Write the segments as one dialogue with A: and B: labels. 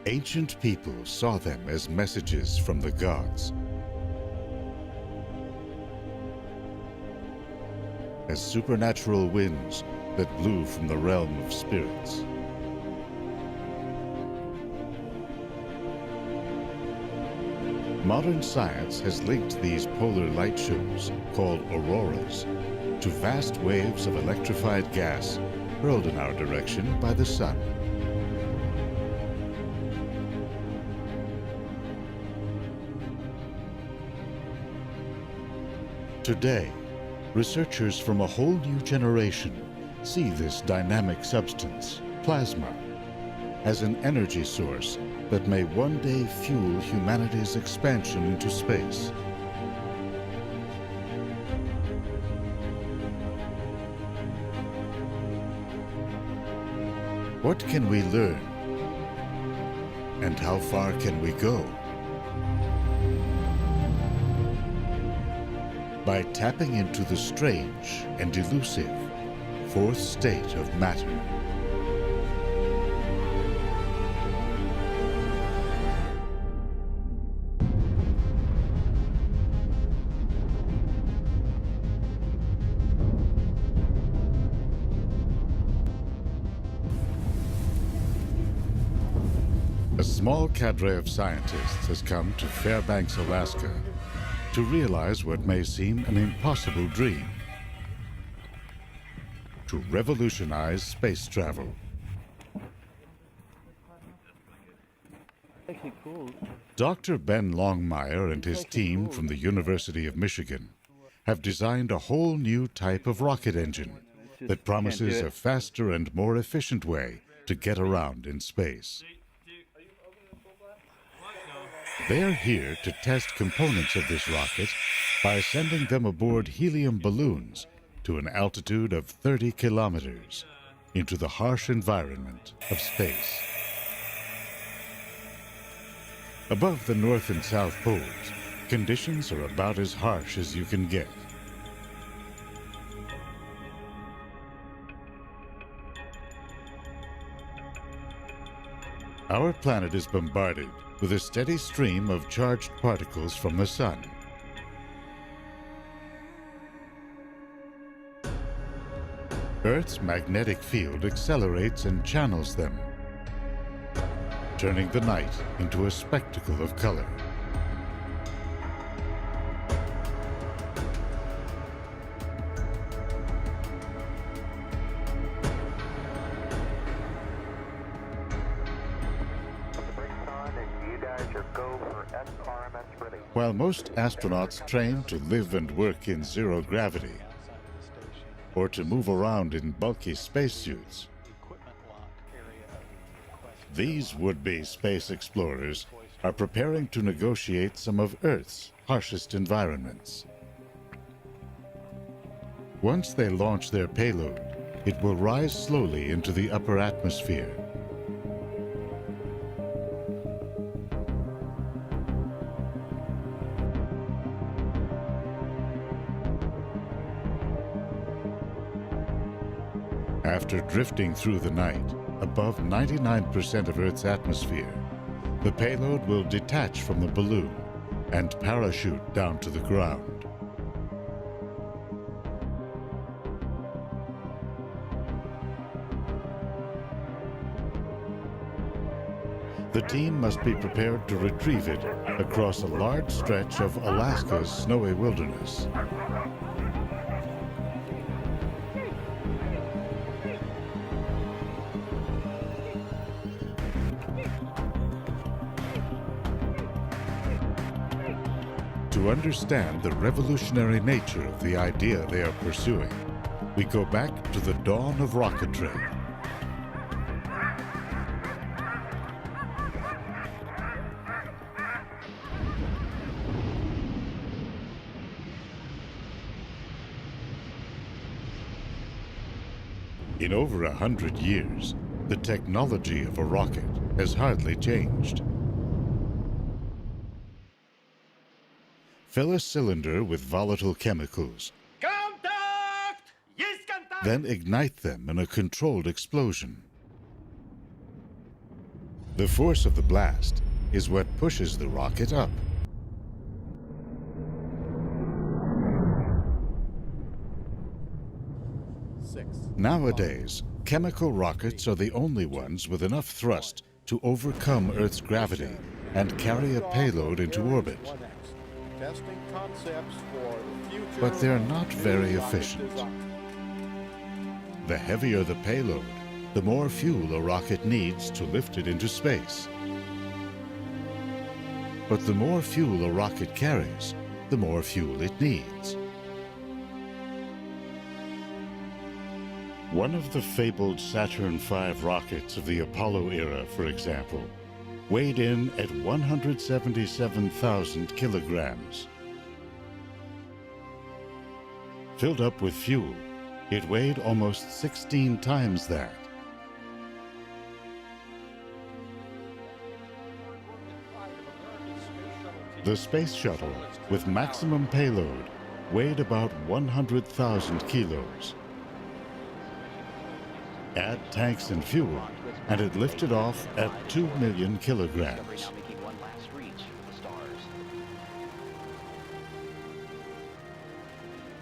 A: Ancient people saw them as messages from the gods, as supernatural winds that blew from the realm of spirits. Modern science has linked these polar light shows, called auroras, to vast waves of electrified gas hurled in our direction by the sun. Today, researchers from a whole new generation see this dynamic substance, plasma, as an energy source that may one day fuel humanity's expansion into space. What can we learn? And how far can we go? By tapping into the strange and elusive fourth state of matter. A small cadre of scientists has come to Fairbanks, Alaska, to realize what may seem an impossible dream: to revolutionize space travel. Dr. Ben Longmire and his team from the University of Michigan have designed a whole new type of rocket engine that promises a faster and more efficient way to get around in space. They are here to test components of this rocket by sending them aboard helium balloons to an altitude of 30 kilometers into the harsh environment of space. Above the North and South poles, conditions are about as harsh as you can get. Our planet is bombarded with a steady stream of charged particles from the sun. Earth's magnetic field accelerates and channels them, turning the night into a spectacle of color. While most astronauts train to live and work in zero gravity, or to move around in bulky spacesuits, these would-be space explorers are preparing to negotiate some of Earth's harshest environments. Once they launch their payload, it will rise slowly into the upper atmosphere. After drifting through the night, above 99% of Earth's atmosphere, the payload will detach from the balloon and parachute down to the ground. The team must be prepared to retrieve it across a large stretch of Alaska's snowy wilderness. To understand the revolutionary nature of the idea they are pursuing, we go back to the dawn of rocketry. In over 100 years, the technology of a rocket has hardly changed. Fill a cylinder with volatile chemicals.
B: Contact! Yes, contact!
A: Then ignite them in a controlled explosion. The force of the blast is what pushes the rocket up. Nowadays, chemical rockets are the only ones with enough thrust to overcome Earth's gravity and carry a payload into orbit. But they're not very efficient. The heavier the payload, the more fuel a rocket needs to lift it into space. But the more fuel a rocket carries, the more fuel it needs. One of the fabled Saturn V rockets of the Apollo era, for example, weighed in at 177,000 kilograms. Filled up with fuel, it weighed almost 16 times that. The space shuttle, with maximum payload, weighed about 100,000 kilos. Add tanks and fuel, and it lifted off at 2 million kilograms.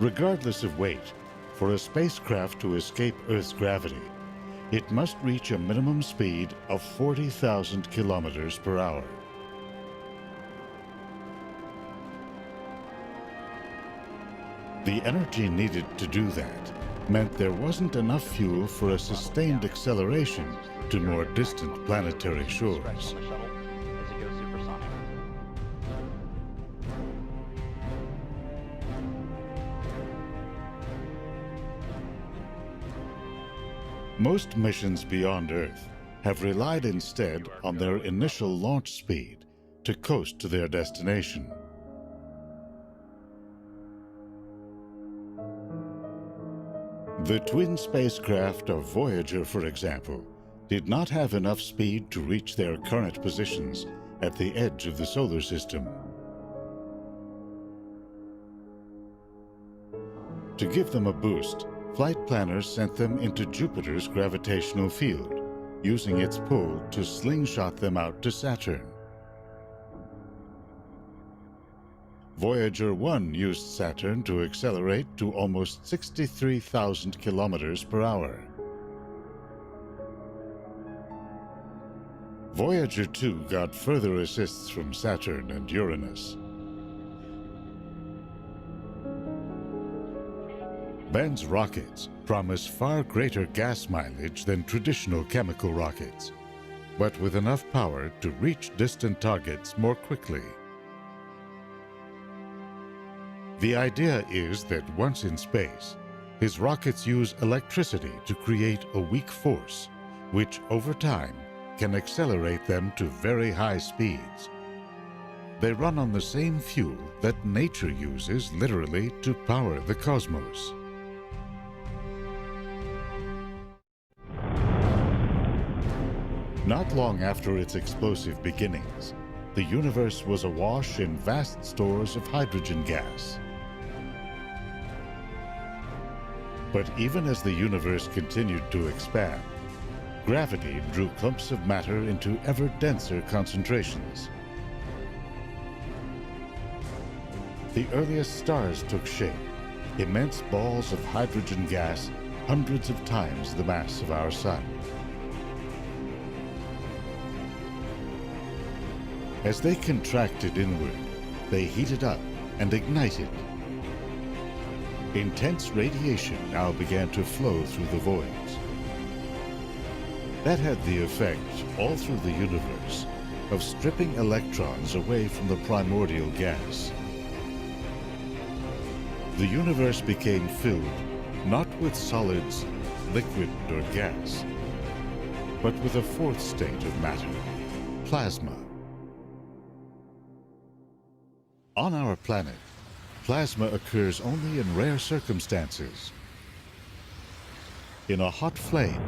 A: Regardless of weight, for a spacecraft to escape Earth's gravity, it must reach a minimum speed of 40,000 kilometers per hour. The energy needed to do that meant there wasn't enough fuel for a sustained acceleration to more distant planetary shores. Most missions beyond Earth have relied instead on their initial launch speed to coast to their destination. The twin spacecraft of Voyager, for example, did not have enough speed to reach their current positions at the edge of the solar system. To give them a boost, flight planners sent them into Jupiter's gravitational field, using its pull to slingshot them out to Saturn. Voyager 1 used Saturn to accelerate to almost 63,000 kilometers per hour. Voyager 2 got further assists from Saturn and Uranus. Ben's rockets promise far greater gas mileage than traditional chemical rockets, but with enough power to reach distant targets more quickly. The idea is that once in space, his rockets use electricity to create a weak force, which over time can accelerate them to very high speeds. They run on the same fuel that nature uses literally to power the cosmos. Not long after its explosive beginnings, the universe was awash in vast stores of hydrogen gas. But even as the universe continued to expand, gravity drew clumps of matter into ever denser concentrations. The earliest stars took shape, immense balls of hydrogen gas hundreds of times the mass of our Sun. As they contracted inward, they heated up and ignited. Intense radiation now began to flow through the voids. That had the effect, all through the universe, of stripping electrons away from the primordial gas. The universe became filled not with solids, liquid, or gas, but with a fourth state of matter, plasma. On our planet, plasma occurs only in rare circumstances. In a hot flame,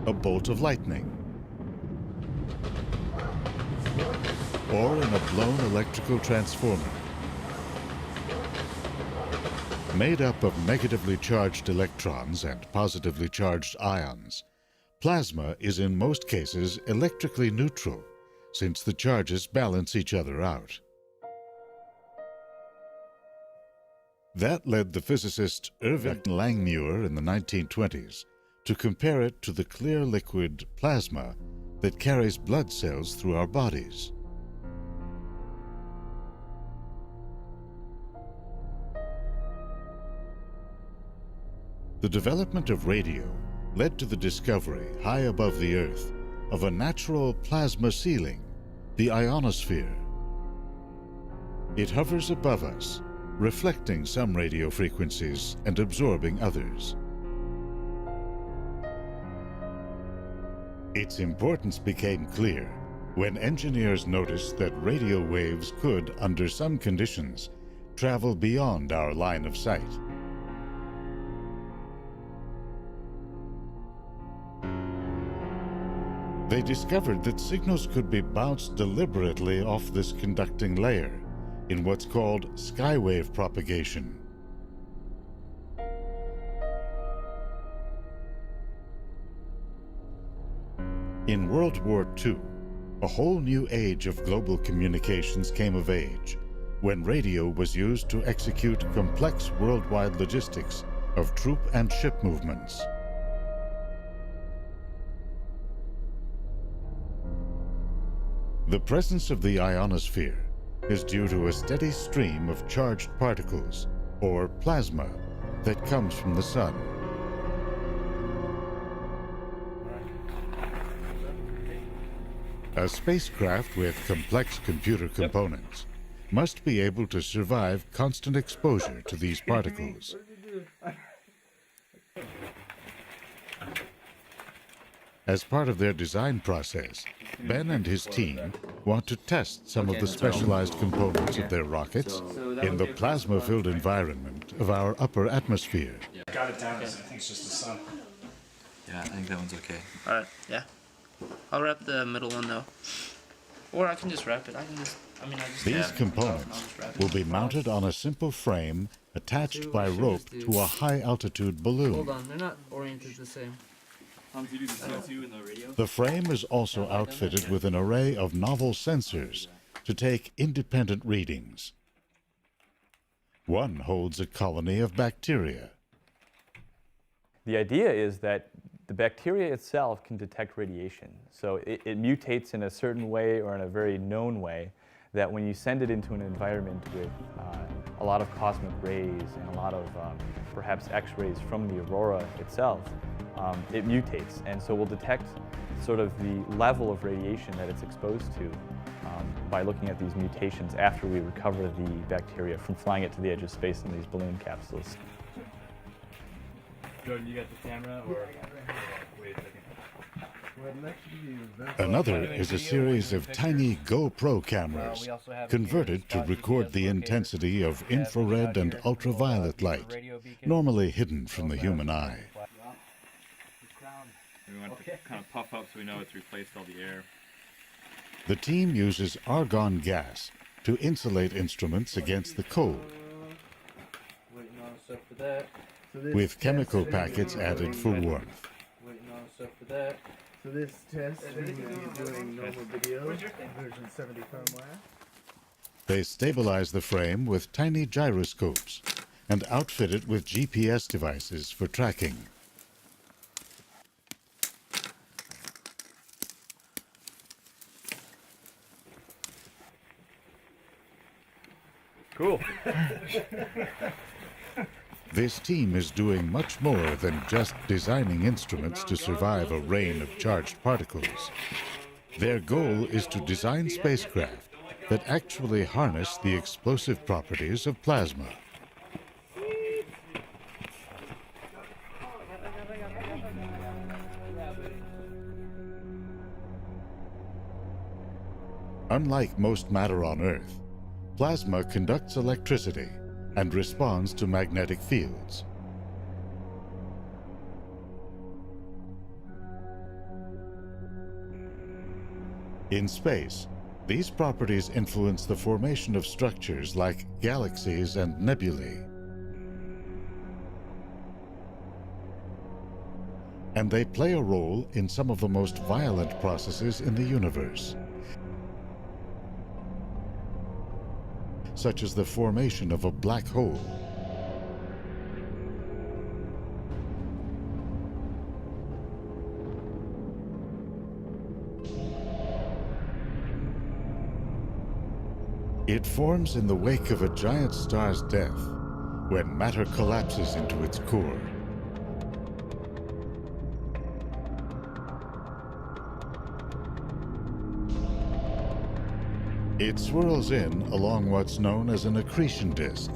A: a bolt of lightning, or in a blown electrical transformer. Made up of negatively charged electrons and positively charged ions, plasma is in most cases electrically neutral, since the charges balance each other out. That led the physicist Irving Langmuir in the 1920s to compare it to the clear liquid plasma that carries blood cells through our bodies. The development of radio led to the discovery, high above the Earth, of a natural plasma ceiling, the ionosphere. It hovers above us, reflecting some radio frequencies and absorbing others. Its importance became clear when engineers noticed that radio waves could, under some conditions, travel beyond our line of sight. They discovered that signals could be bounced deliberately off this conducting layer in what's called skywave propagation. In World War II, a whole new age of global communications came of age when radio was used to execute complex worldwide logistics of troop and ship movements. The presence of the ionosphere is due to a steady stream of charged particles, or plasma, that comes from the sun. A spacecraft with complex computer components must be able to survive constant exposure to these particles. As part of their design process, Ben and his team want to test some of the specialized components of their rockets in the plasma-filled environment of our upper atmosphere.
C: Got it down because I think it's just the sun.
D: Yeah, I think that one's okay.
E: Alright, yeah. I'll wrap the middle one though. Or I can just wrap it.
A: These components will be mounted on a simple frame attached by rope to a high-altitude balloon.
E: Hold on, they're not oriented the same.
D: Do you do the CO2 in the radio?
A: The frame is also outfitted with an array of novel sensors to take independent readings. One holds a colony of bacteria.
F: The idea is that the bacteria itself can detect radiation. So it mutates in a certain way or in a very known way that when you send it into an environment with a lot of cosmic rays and a lot of perhaps X-rays from the aurora itself, it mutates. And so we'll detect sort of the level of radiation that it's exposed to by looking at these mutations after we recover the bacteria from flying it to the edge of space in these balloon capsules.
D: Jordan, you got the camera or wait a second.
A: Another is a series of tiny GoPro cameras converted to record the intensity of infrared and ultraviolet light, normally hidden from the human eye.
D: We want it to kind of puff up so we know it's replaced all the air.
A: The team uses argon gas to insulate instruments against the cold,
E: Waiting on a sec for that.
A: with chemical packets added for warmth.
E: Waiting on a sec for that.
G: So this test, we will be doing normal video, version 70 firmware.
A: They stabilize the frame with tiny gyroscopes and outfit it with GPS devices for tracking.
F: Cool.
A: This team is doing much more than just designing instruments to survive a rain of charged particles. Their goal is to design spacecraft that actually harness the explosive properties of plasma. Unlike most matter on Earth, plasma conducts electricity and responds to magnetic fields. In space, these properties influence the formation of structures like galaxies and nebulae. and they play a role in some of the most violent processes in the universe, such as the formation of a black hole. It forms in the wake of a giant star's death, when matter collapses into its core. It swirls in along what's known as an accretion disk.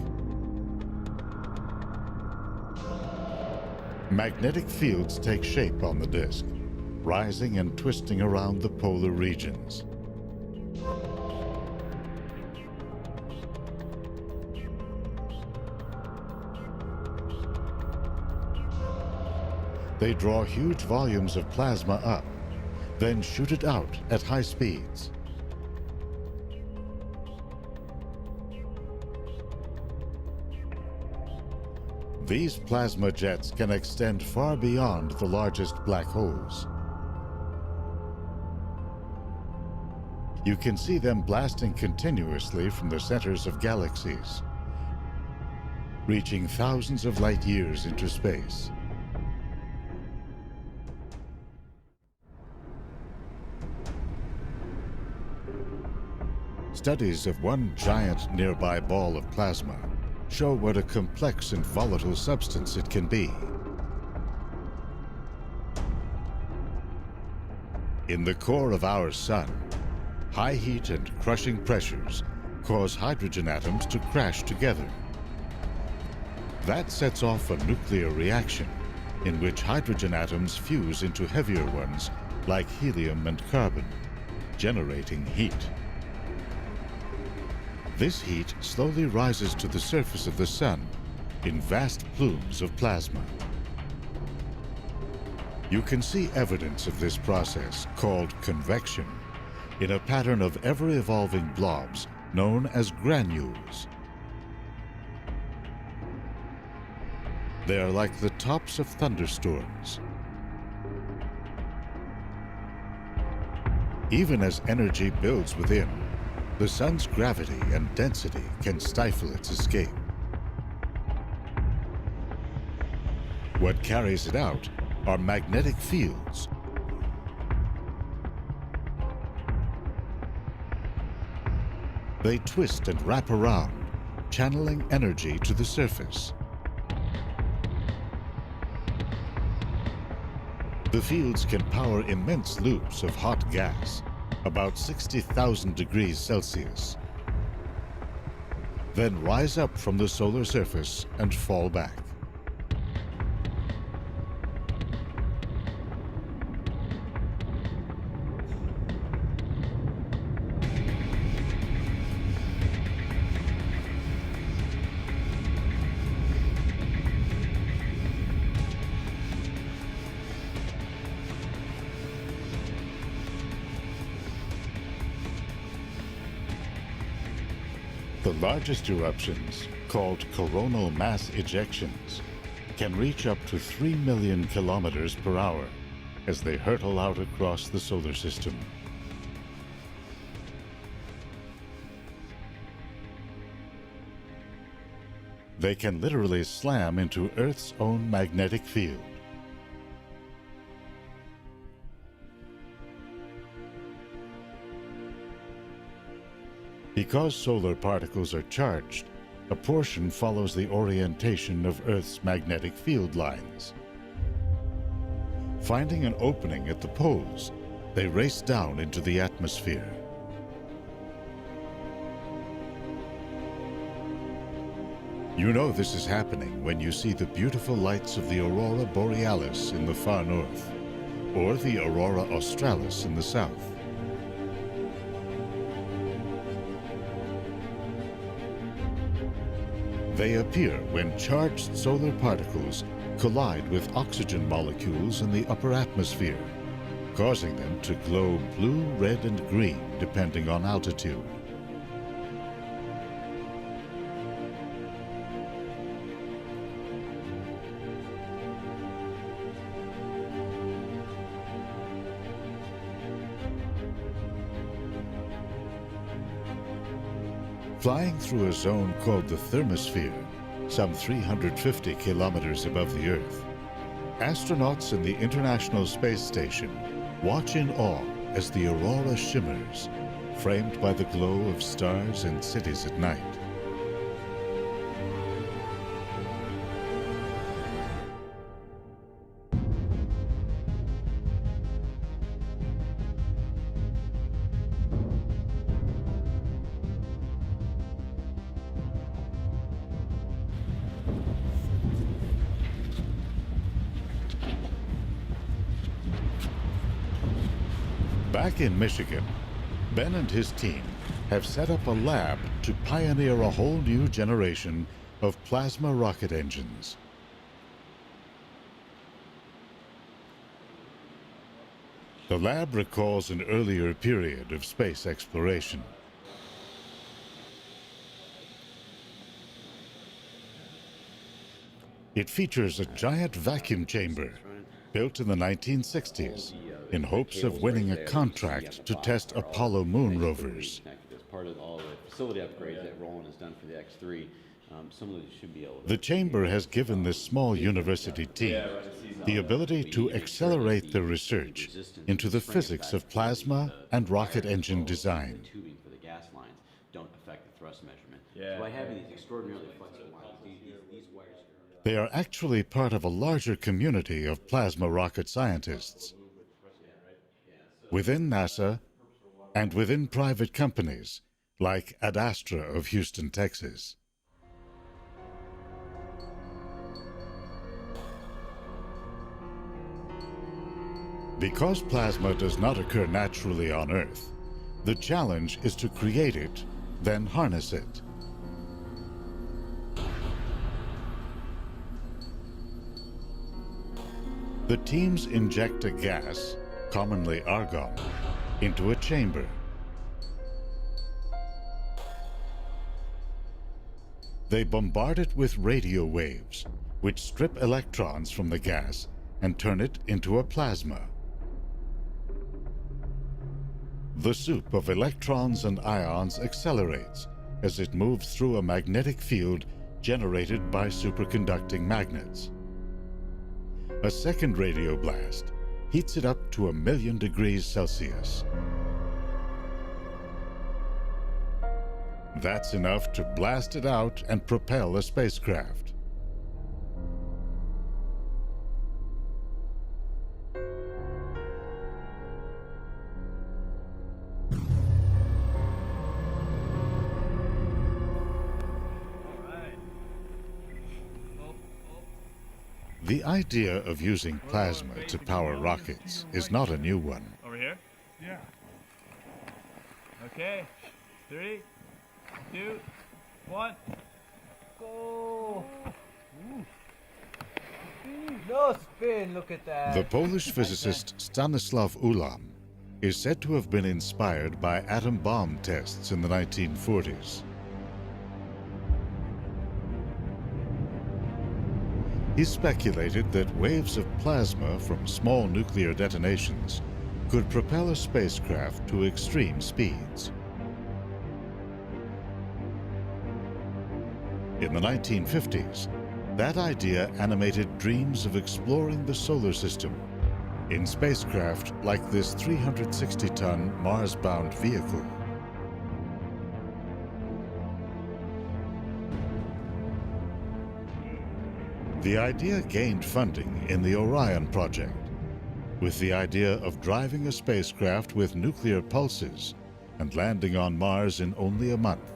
A: Magnetic fields take shape on the disk, rising and twisting around the polar regions. They draw huge volumes of plasma up, then shoot it out at high speeds. These plasma jets can extend far beyond the largest black holes. You can see them blasting continuously from the centers of galaxies, reaching thousands of light years into space. Studies of one giant nearby ball of plasma show what a complex and volatile substance it can be. In the core of our sun, high heat and crushing pressures cause hydrogen atoms to crash together. That sets off a nuclear reaction in which hydrogen atoms fuse into heavier ones like helium and carbon, generating heat. This heat slowly rises to the surface of the sun in vast plumes of plasma. You can see evidence of this process, called convection, in a pattern of ever-evolving blobs known as granules. They are like the tops of thunderstorms. Even as energy builds within, the sun's gravity and density can stifle its escape. What carries it out are magnetic fields. They twist and wrap around, channeling energy to the surface. The fields can power immense loops of hot gas, about 60,000 degrees Celsius, then rise up from the solar surface and fall back. The largest eruptions, called coronal mass ejections, can reach up to 3 million kilometers per hour as they hurtle out across the solar system. They can literally slam into Earth's own magnetic field. Because solar particles are charged, a portion follows the orientation of Earth's magnetic field lines. Finding an opening at the poles, they race down into the atmosphere. You know this is happening when you see the beautiful lights of the aurora borealis in the far north, or the aurora australis in the south. They appear when charged solar particles collide with oxygen molecules in the upper atmosphere, causing them to glow blue, red, and green depending on altitude. Flying through a zone called the thermosphere, some 350 kilometers above the Earth, astronauts in the International Space Station watch in awe as the aurora shimmers, framed by the glow of stars and cities at night. Back in Michigan, Ben and his team have set up a lab to pioneer a whole new generation of plasma rocket engines. The lab recalls an earlier period of space exploration. It features a giant vacuum chamber built in the 1960s in hopes of winning a contract to test Apollo moon rovers.
H: As part of all the facility upgrades that Roland has done for the X3, some of those should be able to...
A: The chamber has given this small university team the ability to accelerate their research into the physics of plasma and rocket engine design.
H: The tubing for the gas lines don't affect the thrust measurement. So by having these extraordinarily flexible wires, these wires...
A: They are actually part of a larger community of plasma rocket scientists within NASA and within private companies like Ad Astra of Houston, Texas. Because plasma does not occur naturally on Earth, the challenge is to create it, then harness it. The teams inject a gas, commonly argon, into a chamber. They bombard it with radio waves, which strip electrons from the gas and turn it into a plasma. The soup of electrons and ions accelerates as it moves through a magnetic field generated by superconducting magnets. A second radio blast heats it up to 1,000,000 degrees Celsius. That's enough to blast it out and propel a spacecraft. The idea of using plasma to power rockets is not a new one.
D: Over here?
G: Yeah.
D: Okay. 3, 2, 1.
I: Go! No spin, look at that.
A: The Polish physicist Stanislaw Ulam is said to have been inspired by atom bomb tests in the 1940s. He speculated that waves of plasma from small nuclear detonations could propel a spacecraft to extreme speeds. In the 1950s, that idea animated dreams of exploring the solar system in spacecraft like this 360-ton Mars-bound vehicle. The idea gained funding in the Orion project, with the idea of driving a spacecraft with nuclear pulses and landing on Mars in only a month.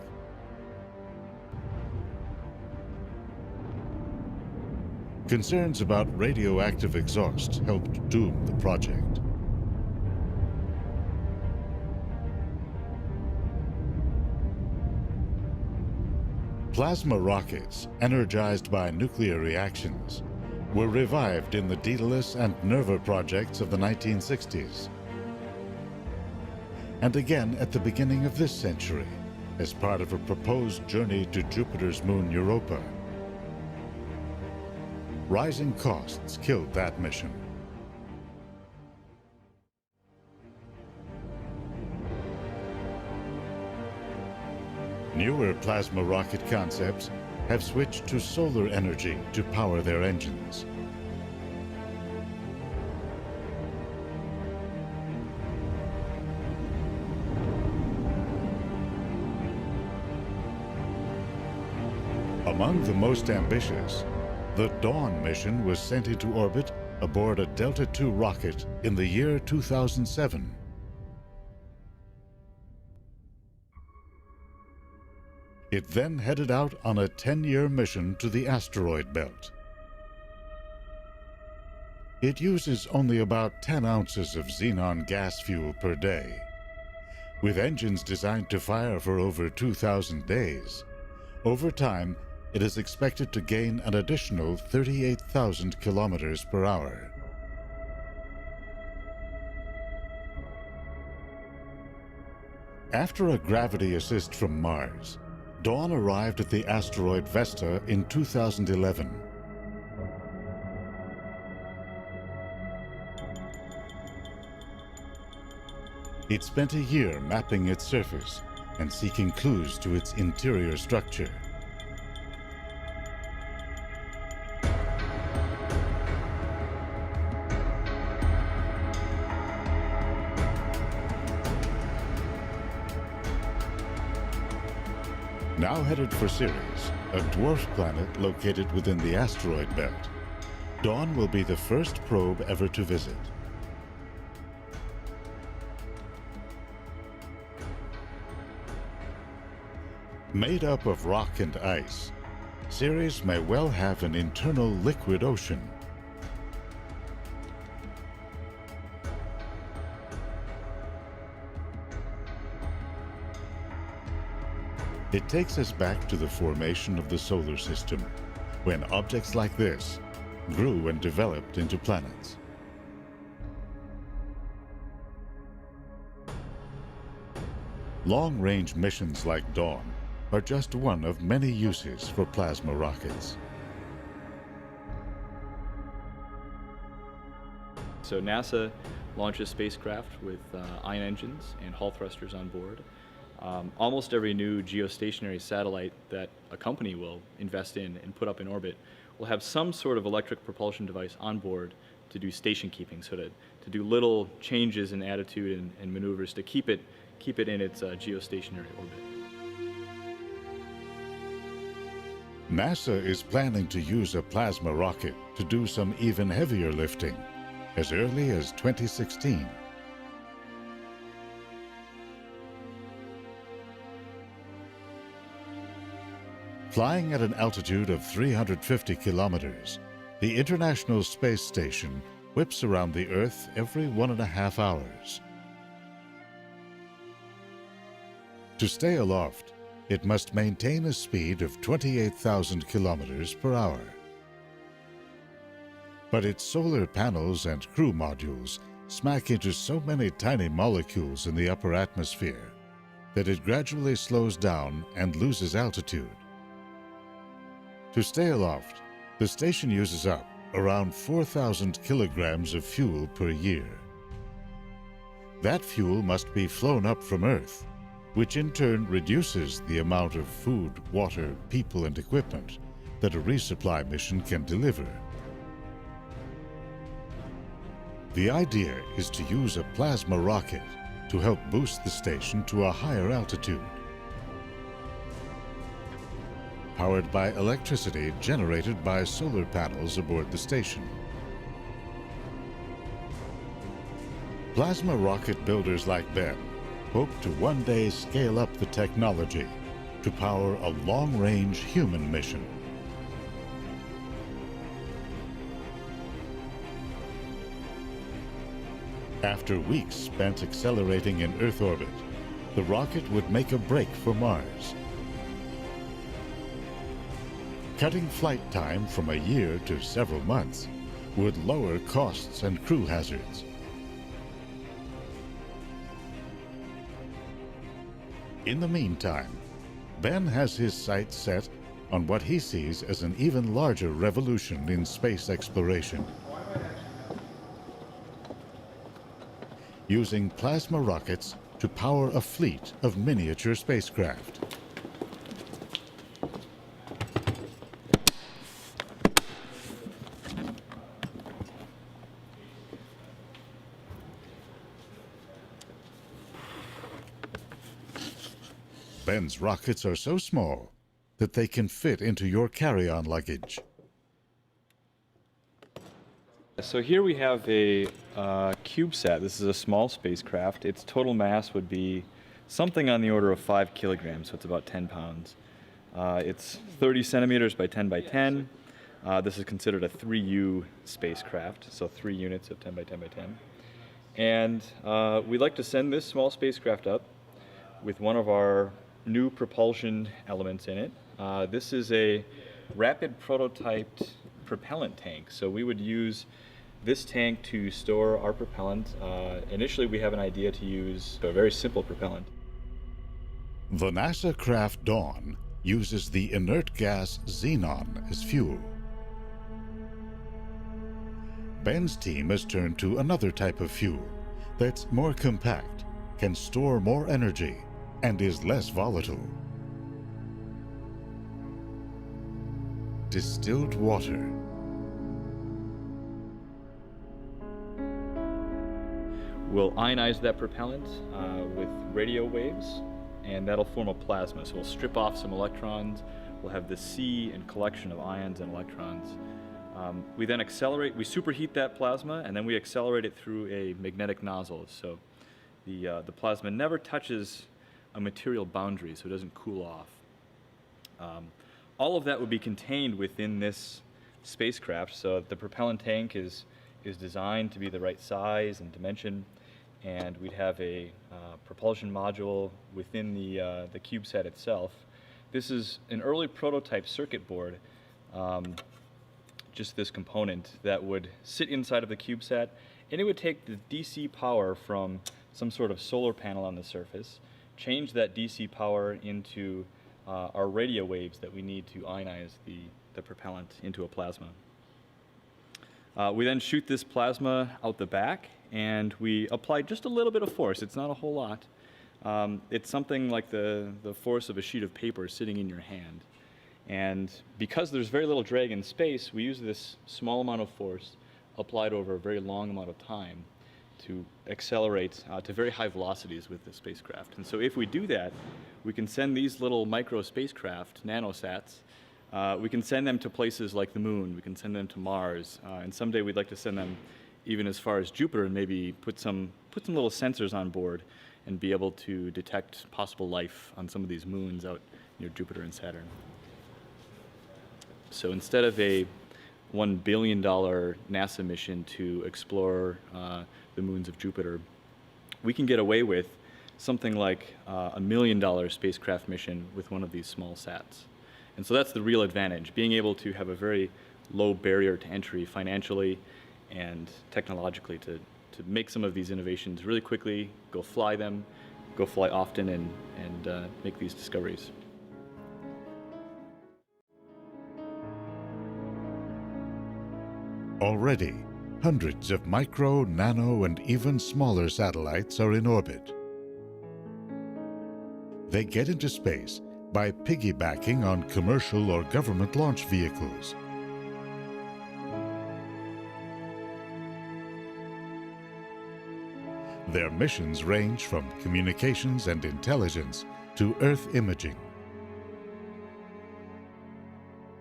A: Concerns about radioactive exhaust helped doom the project. Plasma rockets, energized by nuclear reactions, were revived in the Daedalus and Nerva projects of the 1960s. And again at the beginning of this century, as part of a proposed journey to Jupiter's moon Europa. Rising costs killed that mission. Newer plasma rocket concepts have switched to solar energy to power their engines. Among the most ambitious, the Dawn mission was sent into orbit aboard a Delta II rocket in the year 2007. It then headed out on a 10-year mission to the asteroid belt. It uses only about 10 ounces of xenon gas fuel per day. With engines designed to fire for over 2,000 days, over time, it is expected to gain an additional 38,000 kilometers per hour. After a gravity assist from Mars, Dawn arrived at the asteroid Vesta in 2011. It spent a year mapping its surface and seeking clues to its interior structure. Now headed for Ceres, a dwarf planet located within the asteroid belt, Dawn will be the first probe ever to visit. Made up of rock and ice, Ceres may well have an internal liquid ocean. It takes us back to the formation of the solar system, when objects like this grew and developed into planets. Long-range missions like Dawn are just one of many uses for plasma rockets.
F: So NASA launches spacecraft with ion engines and Hall thrusters on board. Almost every new geostationary satellite that a company will invest in and put up in orbit will have some sort of electric propulsion device on board to do station keeping, so to do little changes in attitude and maneuvers to keep it in its geostationary orbit.
A: NASA is planning to use a plasma rocket to do some even heavier lifting as early as 2016. Flying at an altitude of 350 kilometers, the International Space Station whips around the Earth every 1.5 hours. To stay aloft, it must maintain a speed of 28,000 kilometers per hour. But its solar panels and crew modules smack into so many tiny molecules in the upper atmosphere that it gradually slows down and loses altitude. To stay aloft, the station uses up around 4,000 kilograms of fuel per year. That fuel must be flown up from Earth, which in turn reduces the amount of food, water, people, and equipment that a resupply mission can deliver. The idea is to use a plasma rocket to help boost the station to a higher altitude. Powered by electricity generated by solar panels aboard the station. Plasma rocket builders like Ben hope to one day scale up the technology to power a long-range human mission. After weeks spent accelerating in Earth orbit, the rocket would make a break for Mars. Cutting flight time from a year to several months would lower costs and crew hazards. In the meantime, Ben has his sights set on what he sees as an even larger revolution in space exploration. Using plasma rockets to power a fleet of miniature spacecraft. Ben's rockets are so small that they can fit into your carry-on luggage.
F: So here we have a CubeSat. This is a small spacecraft. Its total mass would be something on the order of 5 kilograms, so it's about 10 pounds. It's 30 centimeters by 10 by 10. This is considered a 3U spacecraft, so 3 units of 10 by 10 by 10. And we'd like to send this small spacecraft up with one of our new propulsion elements in it. This is a rapid prototyped propellant tank. So we would use this tank to store our propellant. Initially, we have an idea to use a very simple propellant.
A: The NASA craft Dawn uses the inert gas xenon as fuel. Ben's team has turned to another type of fuel that's more compact, can store more energy, and is less volatile. Distilled water.
F: We'll ionize that propellant with radio waves, and that'll form a plasma. So we'll strip off some electrons. We'll have the sea and collection of ions and electrons. We then accelerate, we superheat that plasma, and then we accelerate it through a magnetic nozzle. So the plasma never touches a material boundary, so it doesn't cool off. All of that would be contained within this spacecraft. So the propellant tank is designed to be the right size and dimension, and we'd have a propulsion module within the CubeSat itself. This is an early prototype circuit board, just this component that would sit inside of the CubeSat, and it would take the DC power from some sort of solar panel on the surface, change that DC power into our radio waves that we need to ionize the propellant into a plasma. We then shoot this plasma out the back, and we apply just a little bit of force. It's not a whole lot. It's something like the force of a sheet of paper sitting in your hand. And because there's very little drag in space, we use this small amount of force applied over a very long amount of time to accelerate to very high velocities with the spacecraft. And so if we do that, we can send these little micro spacecraft, nanosats, we can send them to places like the moon, we can send them to Mars, and someday we'd like to send them even as far as Jupiter and maybe put some little sensors on board and be able to detect possible life on some of these moons out near Jupiter and Saturn. So instead of a $1 billion NASA mission to explore the moons of Jupiter, we can get away with something like a $1 million spacecraft mission with one of these small sats. And so that's the real advantage, being able to have a very low barrier to entry financially and technologically to make some of these innovations really quickly, go fly often, and make these discoveries.
A: Already, hundreds of micro, nano, and even smaller satellites are in orbit. They get into space by piggybacking on commercial or government launch vehicles. Their missions range from communications and intelligence to Earth imaging.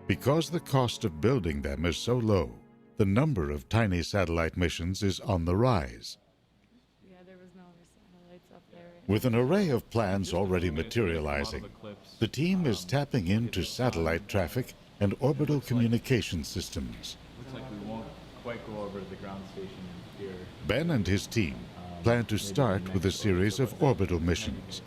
A: Because the cost of building them is so low, the number of tiny satellite missions is on the rise.
J: Yeah, there was no other satellites up there.
A: With an array of plans already materializing, the team is tapping into satellite traffic and orbital communication systems.
F: Looks like we won't quite go over the ground station here.
A: Ben and his team plan to start with a series of orbital missions,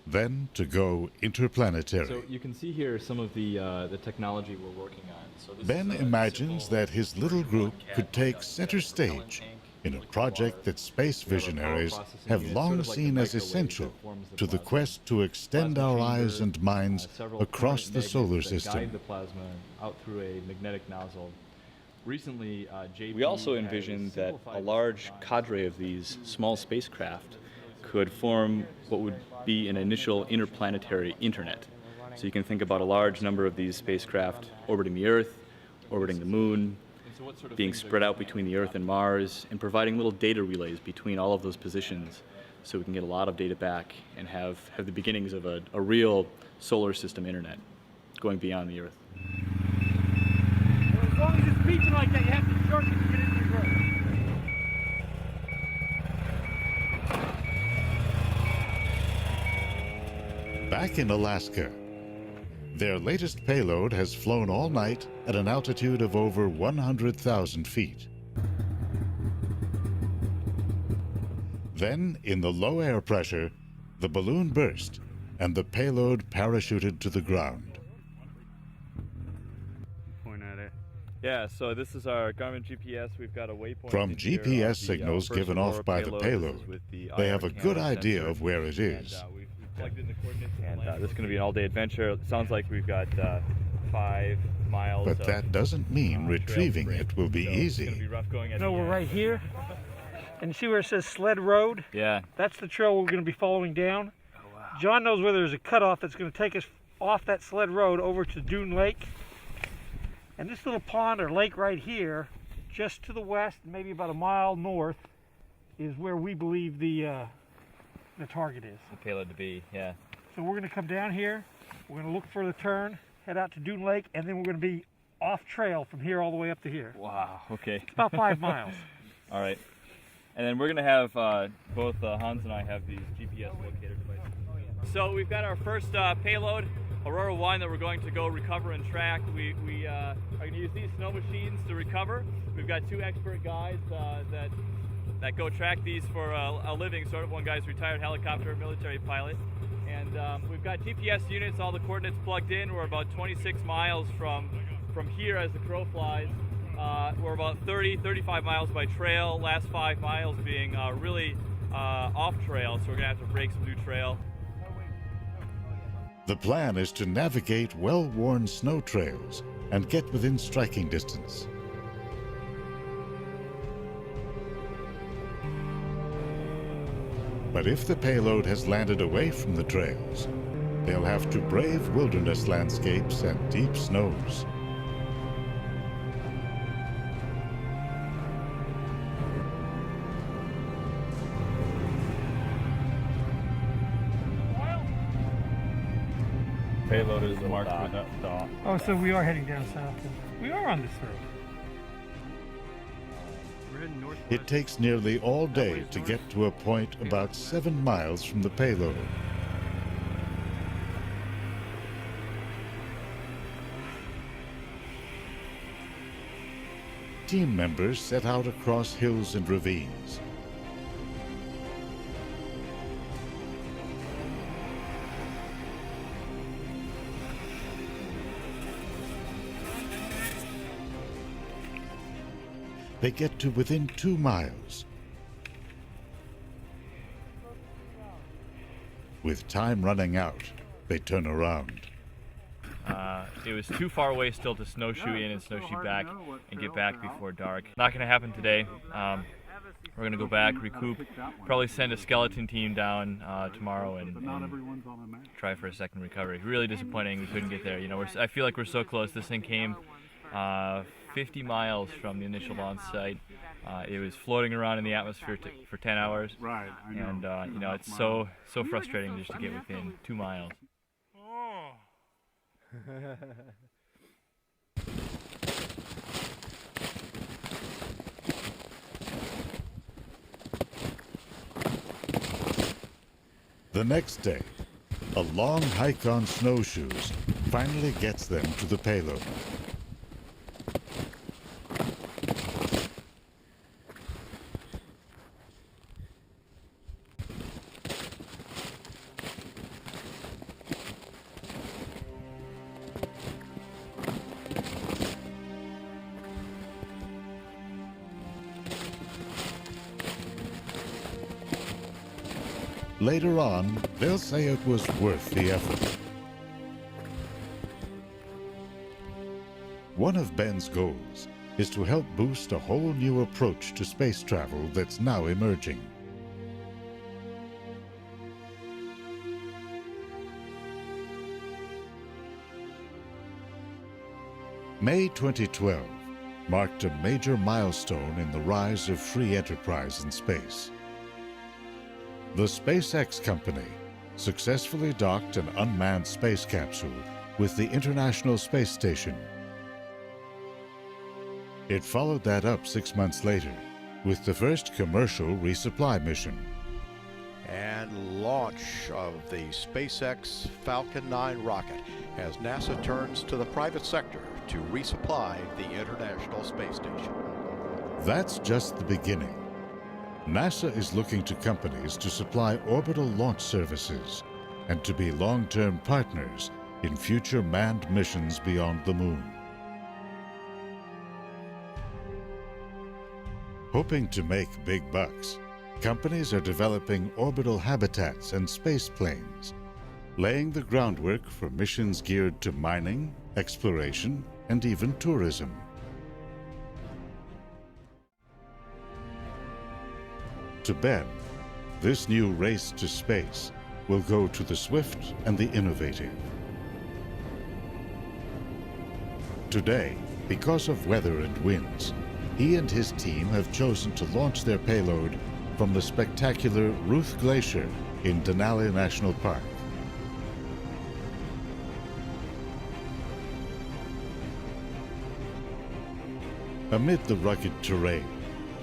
A: then to go interplanetary.
F: So you can see here some of the technology we're working on. So this
A: Ben
F: is
A: imagines that his little group could take center stage in a project that space visionaries have long seen as essential to the quest to extend our eyes and minds across the solar system.
F: Guide the plasma out through a magnetic nozzle. Recently, we also envisioned that a large cadre of these small spacecraft could form what would be an initial interplanetary internet. So you can think about a large number of these spacecraft orbiting the Earth, orbiting the Moon, being spread out between the Earth and Mars, and providing little data relays between all of those positions so we can get a lot of data back and have the beginnings of a real solar system internet going beyond the Earth.
B: Well, as long as it's beaching like that, you have to shorten it to get into the grove.
A: Back in Alaska, their latest payload has flown all night at an altitude of over 100,000 feet. Then, in the low air pressure, the balloon burst and the payload parachuted to the ground.
F: Point at it. Yeah, so this is our Garmin GPS. We've got a waypoint.
A: From GPS signals given off by the payload, they have a good idea of where it is.
F: Plugged in the coordinates, and this is going to be an all-day adventure. It sounds like we've got 5 miles.
A: But that doesn't mean retrieving it will be easy.
F: It's going to be rough going at
B: No,
F: the
B: we're
F: end.
B: right here. And see where it says sled road?
F: Yeah.
B: That's the trail we're going to be following down.
F: Oh, wow.
B: John knows where there's a cutoff that's going to take us off that sled road over to Dune Lake. And this little pond or lake right here, just to the west, maybe about a mile north, is where we believe the target is.
F: The payload to be, yeah.
B: So we're going to come down here, we're going to look for the turn, head out to Dune Lake, and then we're going to be off trail from here all the way up to here.
F: Wow, okay.
B: It's about 5 miles.
F: All right. And then we're going to have, both Hans and I have these GPS locator devices. So we've got our first payload, Aurora 1, that we're going to go recover and track. We are going to use these snow machines to recover. We've got 2 expert guys that go track these for a living, sort of. One guy's a retired helicopter military pilot. And we've got GPS units, all the coordinates plugged in. We're about 26 miles from here as the crow flies. We're about 35 miles by trail, last 5 miles being really off trail, so we're gonna have to break some new trail.
A: The plan is to navigate well-worn snow trails and get within striking distance. But if the payload has landed away from the trails, they'll have to brave wilderness landscapes and deep snows.
F: Payload is marked with that dot.
B: Oh, so we are heading down south. We are on this road.
F: We're heading northwest.
A: It takes nearly all day to get to a point about 7 miles from the payload. Team members set out across hills and ravines. They get to within 2 miles. With time running out, they turn around.
F: It was too far away still to snowshoe in and snowshoe back and get back before dark. Not going to happen today. We're going to go back, recoup, probably send a skeleton team down tomorrow and try for a second recovery. Really disappointing we couldn't get there. You know, I feel like we're so close. This thing came 50 miles from the initial launch site. It was floating around in the atmosphere for 10 hours.
C: Right, I know.
F: And you know, it's so frustrating just to get within 2 miles.
B: Oh.
A: The next day, a long hike on snowshoes finally gets them to the payload. Later on, they'll say it was worth the effort. One of Ben's goals is to help boost a whole new approach to space travel that's now emerging. May 2012 marked a major milestone in the rise of free enterprise in space. The SpaceX company successfully docked an unmanned space capsule with the International Space Station. It followed that up 6 months later with the first commercial resupply mission.
K: And launch of the SpaceX Falcon 9 rocket as NASA turns to the private sector to resupply the International Space Station.
A: That's just the beginning. NASA is looking to companies to supply orbital launch services and to be long-term partners in future manned missions beyond the moon. Hoping to make big bucks, companies are developing orbital habitats and space planes, laying the groundwork for missions geared to mining, exploration, and even tourism. To Ben, this new race to space will go to the swift and the innovative. Today, because of weather and winds, he and his team have chosen to launch their payload from the spectacular Ruth Glacier in Denali National Park. Amid the rugged terrain,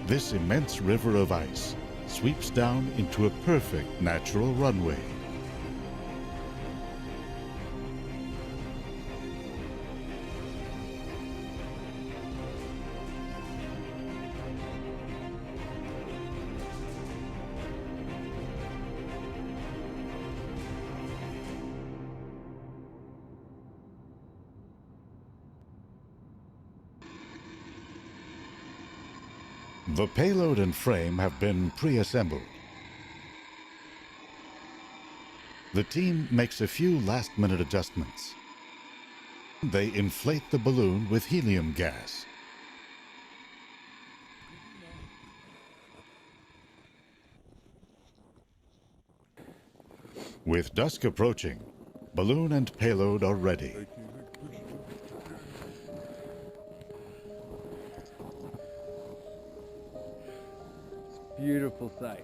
A: this immense river of ice sweeps down into a perfect natural runway. The payload and frame have been pre-assembled. The team makes a few last-minute adjustments. They inflate the balloon with helium gas. With dusk approaching, balloon and payload are ready.
I: Beautiful sight.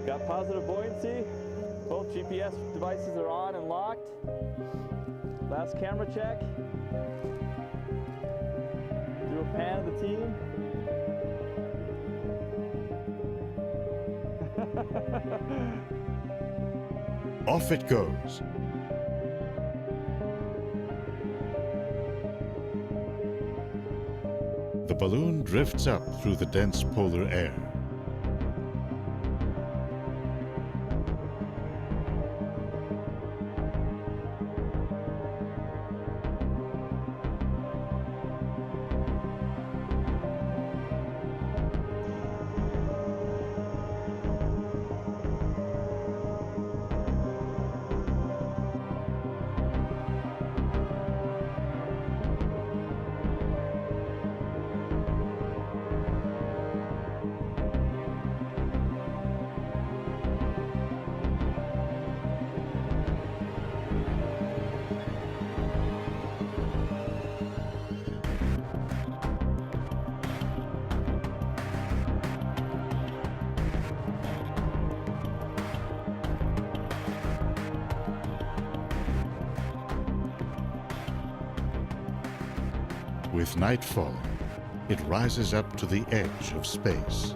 F: Got positive buoyancy. Both GPS devices are on and locked. Last camera check. Do a pan of the team.
A: Off it goes. The balloon drifts up through the dense polar air. With night falling, it rises up to the edge of space.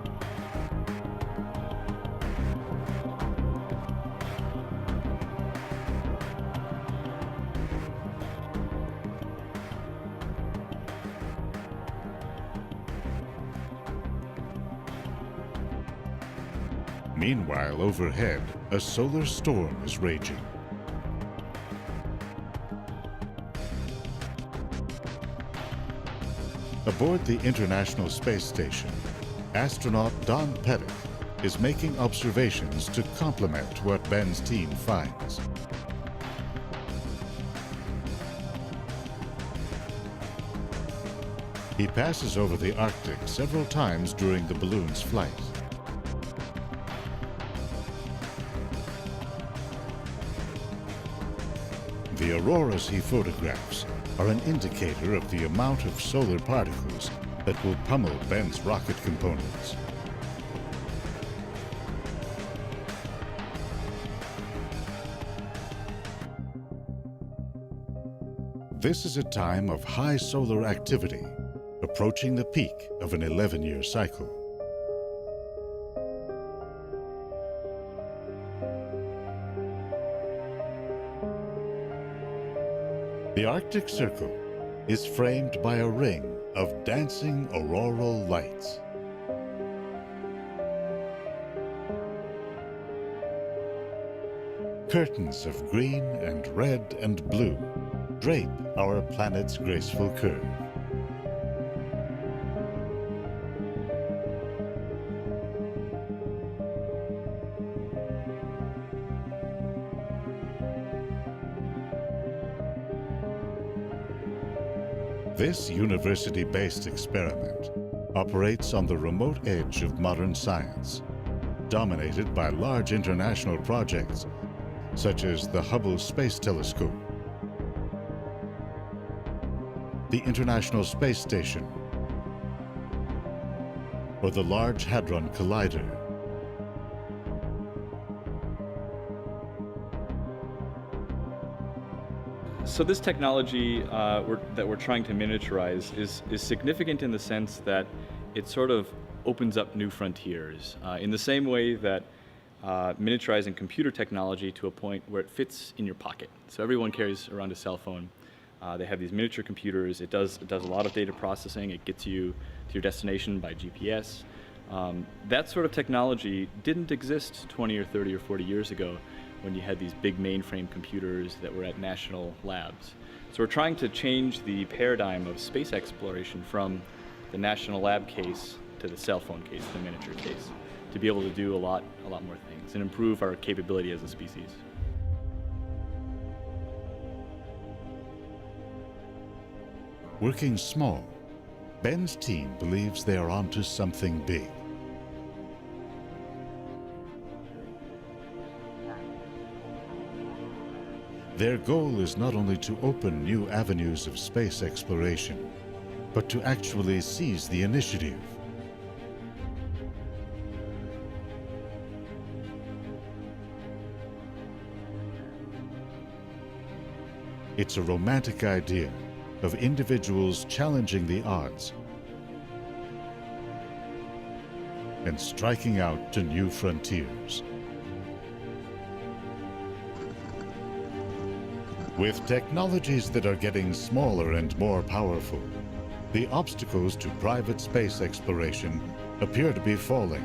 A: Meanwhile, overhead, a solar storm is raging. Aboard the International Space Station, astronaut Don Pettit is making observations to complement what Ben's team finds. He passes over the Arctic several times during the balloon's flight. The auroras he photographs are an indicator of the amount of solar particles that will pummel Ben's rocket components. This is a time of high solar activity, approaching the peak of an 11-year cycle. The Arctic Circle is framed by a ring of dancing auroral lights. Curtains of green and red and blue drape our planet's graceful curve. This university-based experiment operates on the remote edge of modern science, dominated by large international projects such as the Hubble Space Telescope, the International Space Station, or the Large Hadron Collider.
F: So this technology that we're trying to miniaturize is significant in the sense that it sort of opens up new frontiers in the same way that miniaturizing computer technology to a point where it fits in your pocket. So everyone carries around a cell phone. They have these miniature computers. It does a lot of data processing. It gets you to your destination by GPS. That sort of technology didn't exist 20 or 30 or 40 years ago when you had these big mainframe computers that were at national labs. So we're trying to change the paradigm of space exploration from the national lab case to the cell phone case, the miniature case, to be able to do a lot more things and improve our capability as a species.
A: Working small, Ben's team believes they are onto something big. Their goal is not only to open new avenues of space exploration, but to actually seize the initiative. It's a romantic idea of individuals challenging the odds and striking out to new frontiers. With technologies that are getting smaller and more powerful, the obstacles to private space exploration appear to be falling.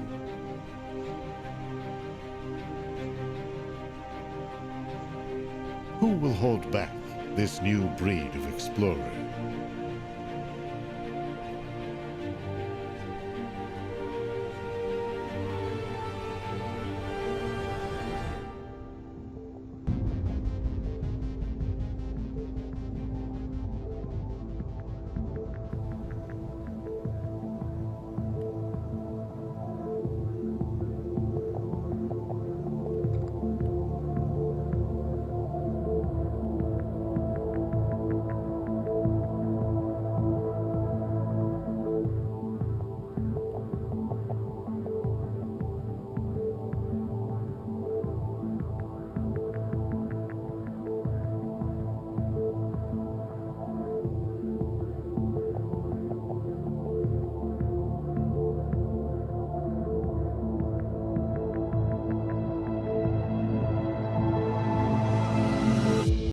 A: Who will hold back this new breed of explorer?